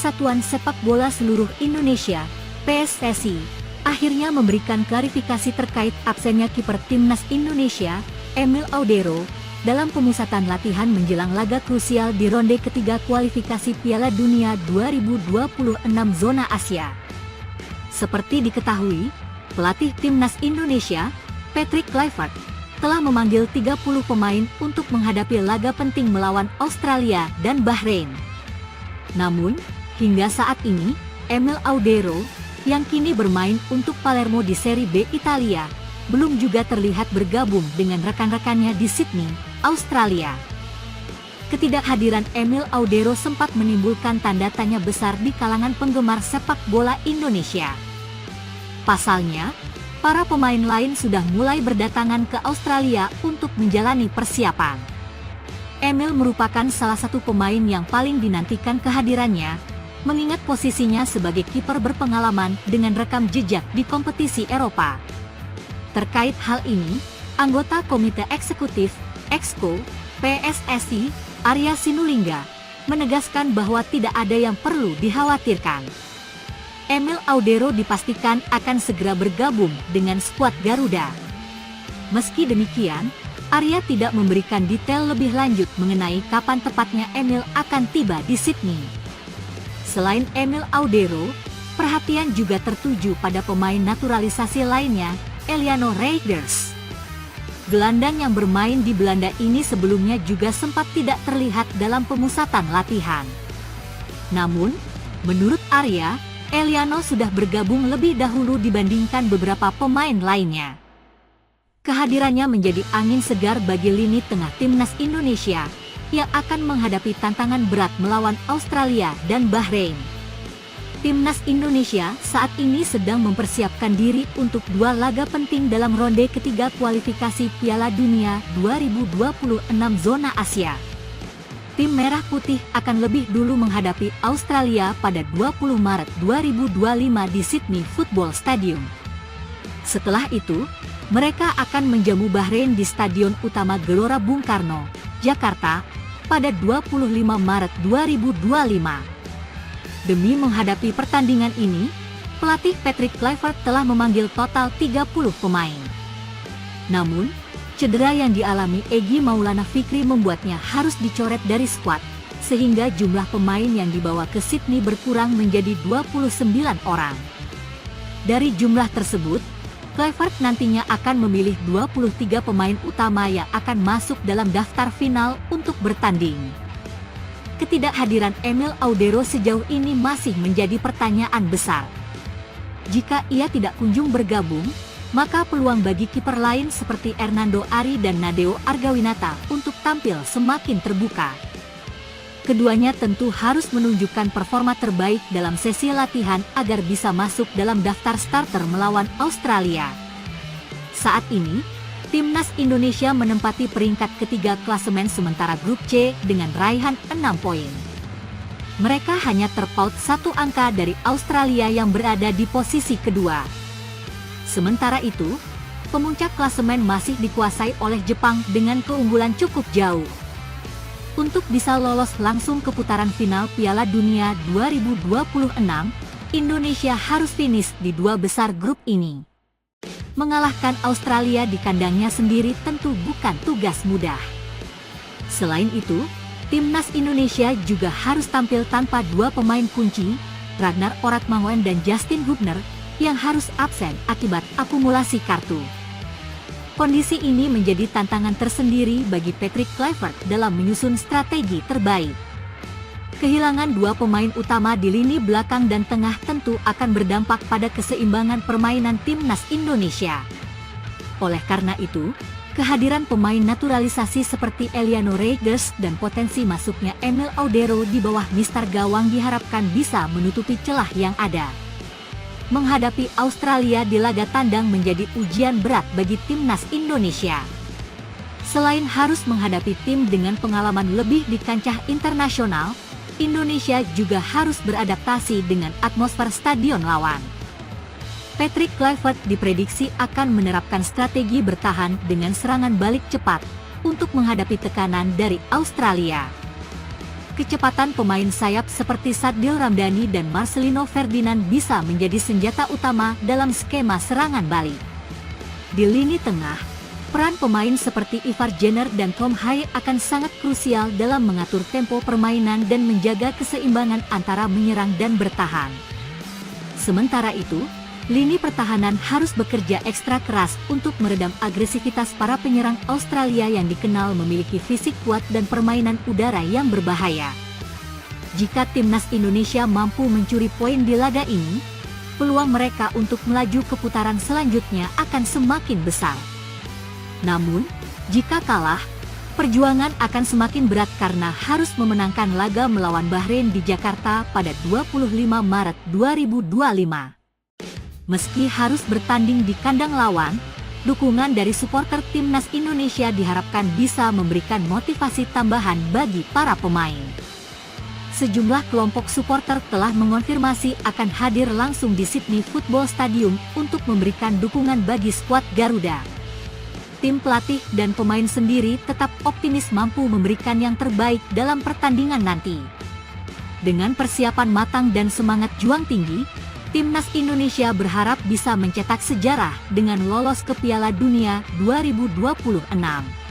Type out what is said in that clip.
Persatuan Sepak Bola Seluruh Indonesia, PSSI, akhirnya memberikan klarifikasi terkait absennya kiper Timnas Indonesia, Emil Audero, dalam pemusatan latihan menjelang laga krusial di ronde ketiga kualifikasi Piala Dunia 2026 zona Asia. Seperti diketahui, pelatih Timnas Indonesia, Patrick Kluivert, telah memanggil 30 pemain untuk menghadapi laga penting melawan Australia dan Bahrain. Namun, hingga saat ini, Emil Audero, yang kini bermain untuk Palermo di Serie B Italia, belum juga terlihat bergabung dengan rekan-rekannya di Sydney, Australia. Ketidakhadiran Emil Audero sempat menimbulkan tanda tanya besar di kalangan penggemar sepak bola Indonesia. Pasalnya, para pemain lain sudah mulai berdatangan ke Australia untuk menjalani persiapan. Emil merupakan salah satu pemain yang paling dinantikan kehadirannya, mengingat posisinya sebagai kiper berpengalaman dengan rekam jejak di kompetisi Eropa. Terkait hal ini, anggota Komite Eksekutif, Exco, PSSI, Arya Sinulinga, menegaskan bahwa tidak ada yang perlu dikhawatirkan. Emil Audero dipastikan akan segera bergabung dengan skuad Garuda. Meski demikian, Arya tidak memberikan detail lebih lanjut mengenai kapan tepatnya Emil akan tiba di Sydney. Selain Emil Audero, perhatian juga tertuju pada pemain naturalisasi lainnya, Eliano Reijers. Gelandang yang bermain di Belanda ini sebelumnya juga sempat tidak terlihat dalam pemusatan latihan. Namun, menurut Arya, Eliano sudah bergabung lebih dahulu dibandingkan beberapa pemain lainnya. Kehadirannya menjadi angin segar bagi lini tengah Timnas Indonesia yang akan menghadapi tantangan berat melawan Australia dan Bahrain. Timnas Indonesia saat ini sedang mempersiapkan diri untuk dua laga penting dalam ronde ketiga kualifikasi Piala Dunia 2026 zona Asia. Tim Merah Putih akan lebih dulu menghadapi Australia pada 20 Maret 2025 di Sydney Football Stadium. Setelah itu, mereka akan menjamu Bahrain di Stadion Utama Gelora Bung Karno, Jakarta, pada 25 Maret 2025. Demi menghadapi pertandingan ini, pelatih Patrick Kluivert telah memanggil total 30 pemain. Namun, cedera yang dialami Egy Maulana Fikri membuatnya harus dicoret dari skuad, sehingga jumlah pemain yang dibawa ke Sydney berkurang menjadi 29 orang. Dari jumlah tersebut, Kluivert nantinya akan memilih 23 pemain utama yang akan masuk dalam daftar final untuk bertanding. Ketidakhadiran Emil Audero sejauh ini masih menjadi pertanyaan besar. Jika ia tidak kunjung bergabung, maka peluang bagi kiper lain seperti Hernando Ari dan Nadeo Argawinata untuk tampil semakin terbuka. Keduanya tentu harus menunjukkan performa terbaik dalam sesi latihan agar bisa masuk dalam daftar starter melawan Australia. Saat ini, Timnas Indonesia menempati peringkat ketiga klasemen sementara grup C dengan raihan 6 poin. Mereka hanya terpaut satu angka dari Australia yang berada di posisi kedua. Sementara itu, pemuncak klasemen masih dikuasai oleh Jepang dengan keunggulan cukup jauh. Untuk bisa lolos langsung ke putaran final Piala Dunia 2026, Indonesia harus finish di dua besar grup ini. Mengalahkan Australia di kandangnya sendiri tentu bukan tugas mudah. Selain itu, Timnas Indonesia juga harus tampil tanpa dua pemain kunci, Ragnar Oratmangoen dan Justin Hubner, yang harus absen akibat akumulasi kartu. Kondisi ini menjadi tantangan tersendiri bagi Patrick Kluivert dalam menyusun strategi terbaik. Kehilangan dua pemain utama di lini belakang dan tengah tentu akan berdampak pada keseimbangan permainan Timnas Indonesia. Oleh karena itu, kehadiran pemain naturalisasi seperti Eliano Reijers dan potensi masuknya Emil Audero di bawah Mister Gawang diharapkan bisa menutupi celah yang ada. Menghadapi Australia di laga tandang menjadi ujian berat bagi Timnas Indonesia. Selain harus menghadapi tim dengan pengalaman lebih di kancah internasional, Indonesia juga harus beradaptasi dengan atmosfer stadion lawan. Patrick Kluivert diprediksi akan menerapkan strategi bertahan dengan serangan balik cepat untuk menghadapi tekanan dari Australia. Kecepatan pemain sayap seperti Sadil Ramdhani dan Marcelino Ferdinand bisa menjadi senjata utama dalam skema serangan balik. Di lini tengah, peran pemain seperti Ivar Jenner dan Tom Haye akan sangat krusial dalam mengatur tempo permainan dan menjaga keseimbangan antara menyerang dan bertahan. Sementara itu, lini pertahanan harus bekerja ekstra keras untuk meredam agresivitas para penyerang Australia yang dikenal memiliki fisik kuat dan permainan udara yang berbahaya. Jika timnas Indonesia mampu mencuri poin di laga ini, peluang mereka untuk melaju ke putaran selanjutnya akan semakin besar. Namun, jika kalah, perjuangan akan semakin berat karena harus memenangkan laga melawan Bahrain di Jakarta pada 25 Maret 2025. Meski harus bertanding di kandang lawan, dukungan dari supporter timnas Indonesia diharapkan bisa memberikan motivasi tambahan bagi para pemain. Sejumlah kelompok supporter telah mengonfirmasi akan hadir langsung di Sydney Football Stadium untuk memberikan dukungan bagi skuad Garuda. Tim pelatih dan pemain sendiri tetap optimis mampu memberikan yang terbaik dalam pertandingan nanti. Dengan persiapan matang dan semangat juang tinggi, timnas Indonesia berharap bisa mencetak sejarah dengan lolos ke Piala Dunia 2026.